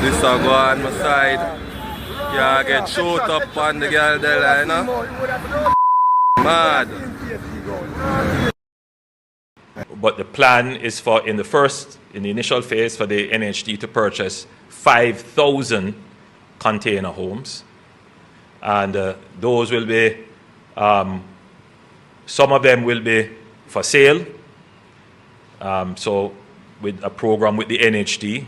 This I go on my side. Yeah, get shoot up on the girl there, you know. Mad. But the plan is for in the initial phase for the NHD to purchase 5,000 container homes, and those will be some of them will be for sale. So with a program with the NHD,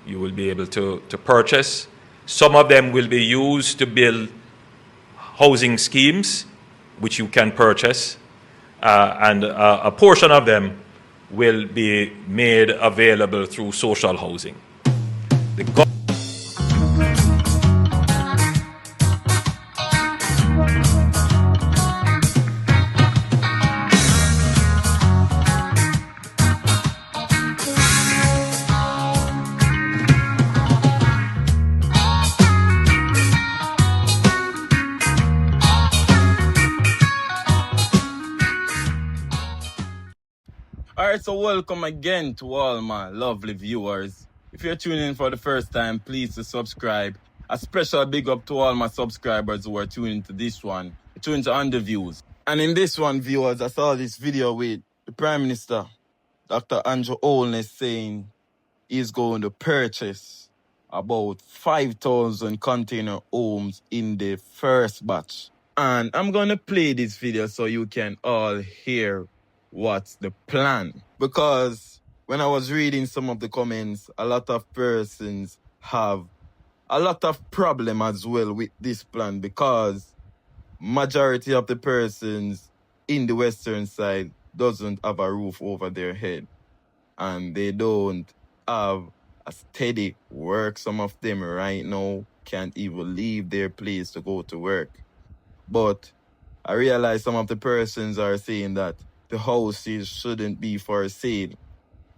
you will be able to purchase. Some of them will be used to build housing schemes, which you can purchase, and a portion of them will be made available through social housing. Alright, so welcome again to all my lovely viewers. If you're tuning in for the first time, please to subscribe. A special big up to all my subscribers who are tuning to this one, tuning to Underviews. And in this one, viewers, I saw this video with the Prime Minister, Dr. Holness, saying he's going to purchase about 5,000 container homes in the first batch. And I'm going to play this video so you can all hear what's the plan. Because when I was reading some of the comments, a lot of persons have a lot of problem as well with this plan, because majority of the persons in the western side doesn't have a roof over their head, and they don't have a steady work. Some of them right now can't even leave their place to go to work. But I realize some of the persons are saying that the houses shouldn't be for sale.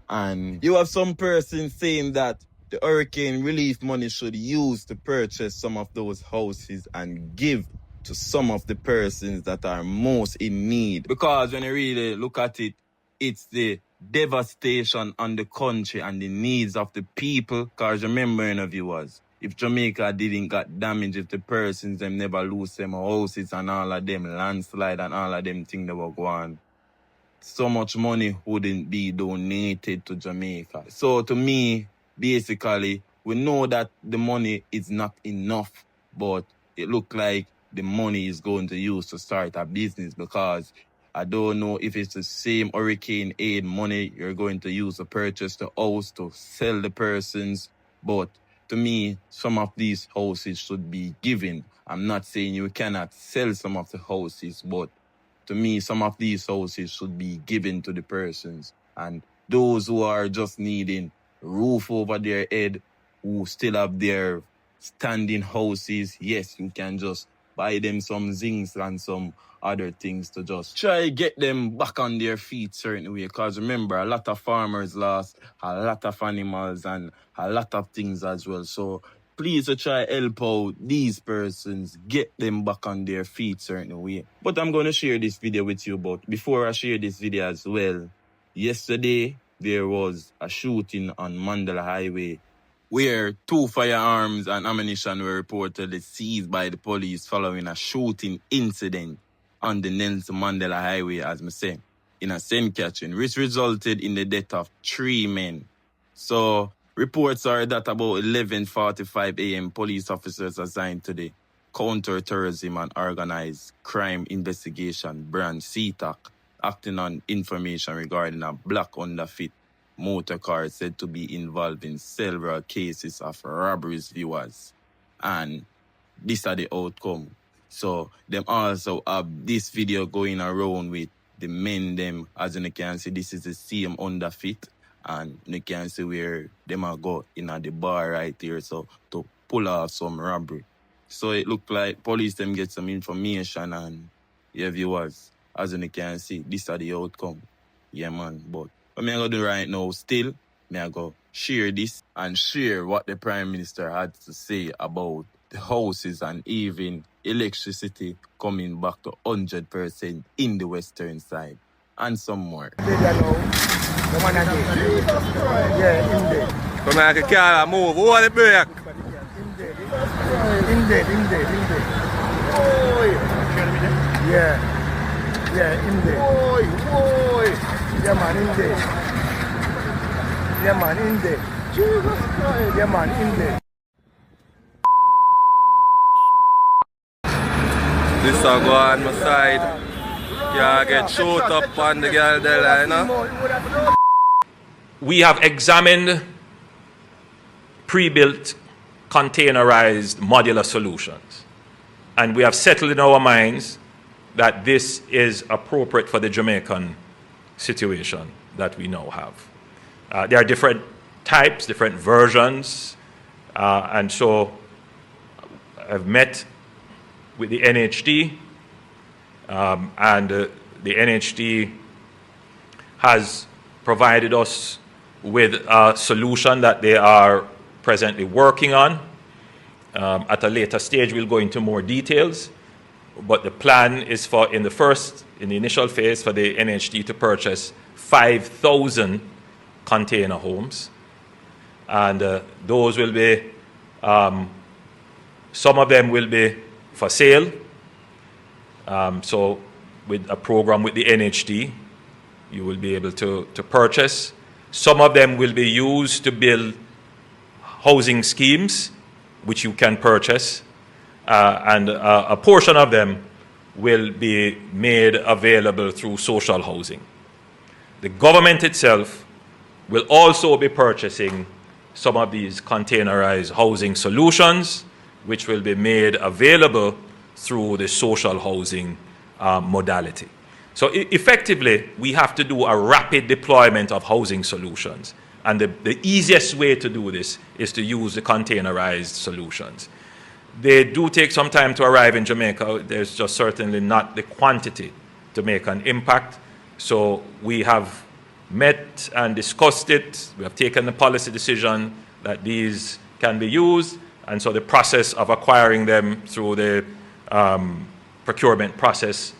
And you have some persons saying that the hurricane relief money should use to purchase some of those houses and give to some of the persons that are most in need. Because when you really look at it, it's the devastation on the country and the needs of the people. Because remember, viewers, if Jamaica didn't get damaged, if the persons them never lose them houses and all of them landslide and all of them things that were going, so much money wouldn't be donated to Jamaica. So to me, basically, we know that the money is not enough, but it looks like the money is going to use to start a business, because I don't know if it's the same hurricane aid money you're going to use to purchase the house to sell the persons. But to me, some of these houses should be given. I'm not saying you cannot sell some of the houses, but to me, some of these houses should be given to the persons. And those who are just needing roof over their head, who still have their standing houses, yes, you can just buy them some zincs and some other things to just try get them back on their feet certain way. Because remember, a lot of farmers lost a lot of animals and a lot of things as well. So please try help out these persons, get them back on their feet certain way. But I'm going to share this video with you. But before I share this video as well, yesterday there was a shooting on Mandela Highway where 2 firearms and ammunition were reportedly seized by the police following a shooting incident on the Nelson Mandela Highway, as I say, in a St. Catherine, which resulted in the death of 3 men. So reports are that about 11:45 a.m. police officers assigned to the Counter-Terrorism and Organized Crime Investigation branch, CTAC, acting on information regarding a black underfit motor car said to be involved in several cases of robberies, viewers. And these are the outcome. So them also have this video going around with the men them, as you can see, this is the same underfit. And you can see where them are go in at the bar right here, so to pull off some robbery. So it looked like police them get some information, and yeah, viewers, as you can see, this are the outcome. Yeah, man. But what I'm going to do right now, still, I'm going to share this and share what the Prime Minister had to say about the houses and even electricity coming back to 100% in the western side and some more. Yeah, in there. Come here, car move. Hold the brake. Indeed. Yeah. Yeah, indeed. Yeah, man, indeed. Yeah, man, indeed. Jesus Christ. Yeah, man, indeed. This will go on my side. You get shoot up on the girl there, you know. We have examined pre-built containerized modular solutions, and we have settled in our minds that this is appropriate for the Jamaican situation that we now have. There are different types, different versions, and so I've met with the NHD, and the NHD has provided us with a solution that they are presently working on. At a later stage, we'll go into more details, but the plan is for, in the initial phase, for the NHD to purchase 5,000 container homes. And those will be, some of them will be for sale. So with a program with the NHD, you will be able to purchase. Some of them will be used to build housing schemes, which you can purchase. And a portion of them will be made available through social housing. The government itself will also be purchasing some of these containerized housing solutions, which will be made available through the social housing modality. So effectively, we have to do a rapid deployment of housing solutions. And the easiest way to do this is to use the containerized solutions. They do take some time to arrive in Jamaica. There's just certainly not the quantity to make an impact. So we have met and discussed it. We have taken the policy decision that these can be used. And so the process of acquiring them through the procurement process,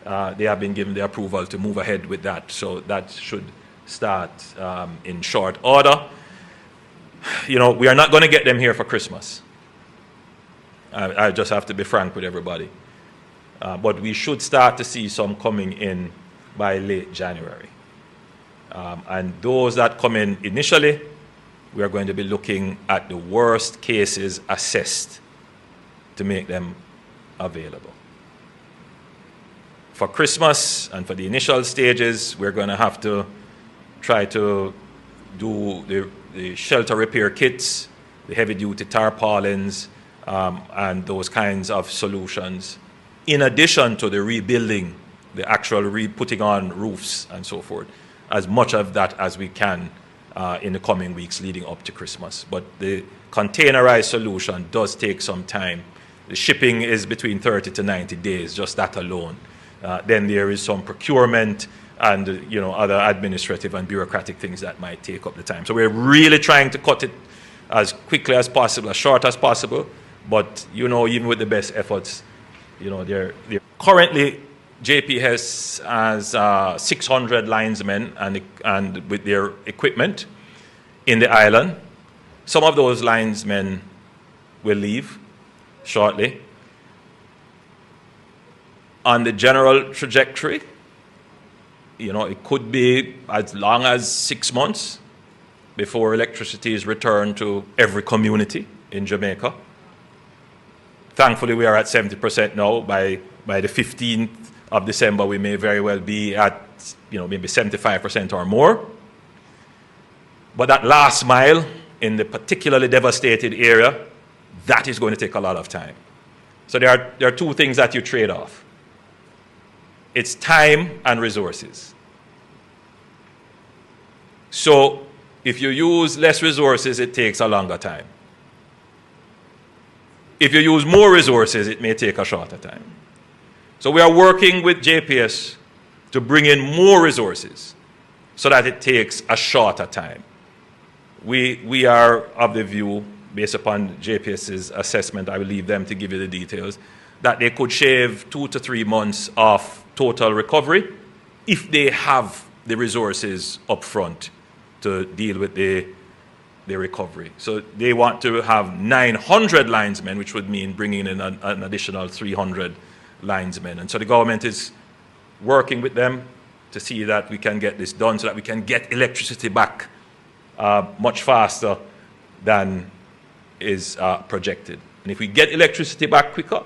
they have been given the approval to move ahead with that. So that should start in short order. You know, we are not going to get them here for Christmas. I just have to be frank with everybody. But we should start to see some coming in by late January. And those that come in initially, we are going to be looking at the worst cases assessed to make them available. For Christmas and for the initial stages, we're going to have to try to do the shelter repair kits, the heavy-duty tarpaulins, and those kinds of solutions, in addition to the rebuilding, the actual putting on roofs and so forth, as much of that as we can in the coming weeks leading up to Christmas. But the containerized solution does take some time. The shipping is between 30 to 90 days, just that alone. Then there is some procurement and other administrative and bureaucratic things that might take up the time. So we're really trying to cut it as quickly as possible, as short as possible. But even with the best efforts, they're currently JPS has 600 linesmen and with their equipment in the island. Some of those linesmen will leave shortly. On the general trajectory, it could be as long as 6 months before electricity is returned to every community in Jamaica. Thankfully, we are at 70% now. By the 15th of December, we may very well be at, maybe 75% or more. But that last mile in the particularly devastated area, that is going to take a lot of time. So there are two things that you trade off. It's time and resources. So if you use less resources, it takes a longer time. If you use more resources, it may take a shorter time. So we are working with JPS to bring in more resources so that it takes a shorter time. We are of the view, based upon JPS's assessment, I will leave them to give you the details, that they could shave 2 to 3 months off total recovery if they have the resources up front to deal with the their recovery. So they want to have 900 linesmen, which would mean bringing in an additional 300 linesmen. And so the government is working with them to see that we can get this done so that we can get electricity back much faster than is projected. And if we get electricity back quicker,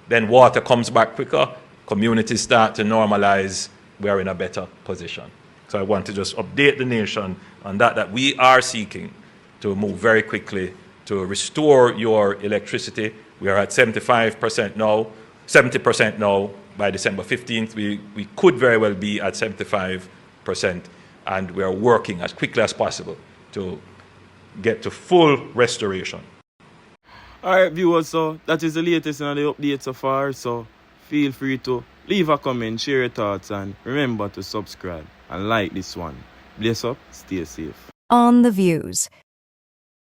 then water comes back quicker, communities start to normalize, we are in a better position. So I want to just update the nation on that we are seeking to move very quickly to restore your electricity. We are at 75% now, 70% now. By December 15th, we could very well be at 75%, and we are working as quickly as possible to get to full restoration. Alright viewers, so that is the latest in the update so far, so feel free to leave a comment, share your thoughts, and remember to subscribe and like this one. Bless up, stay safe. On the views.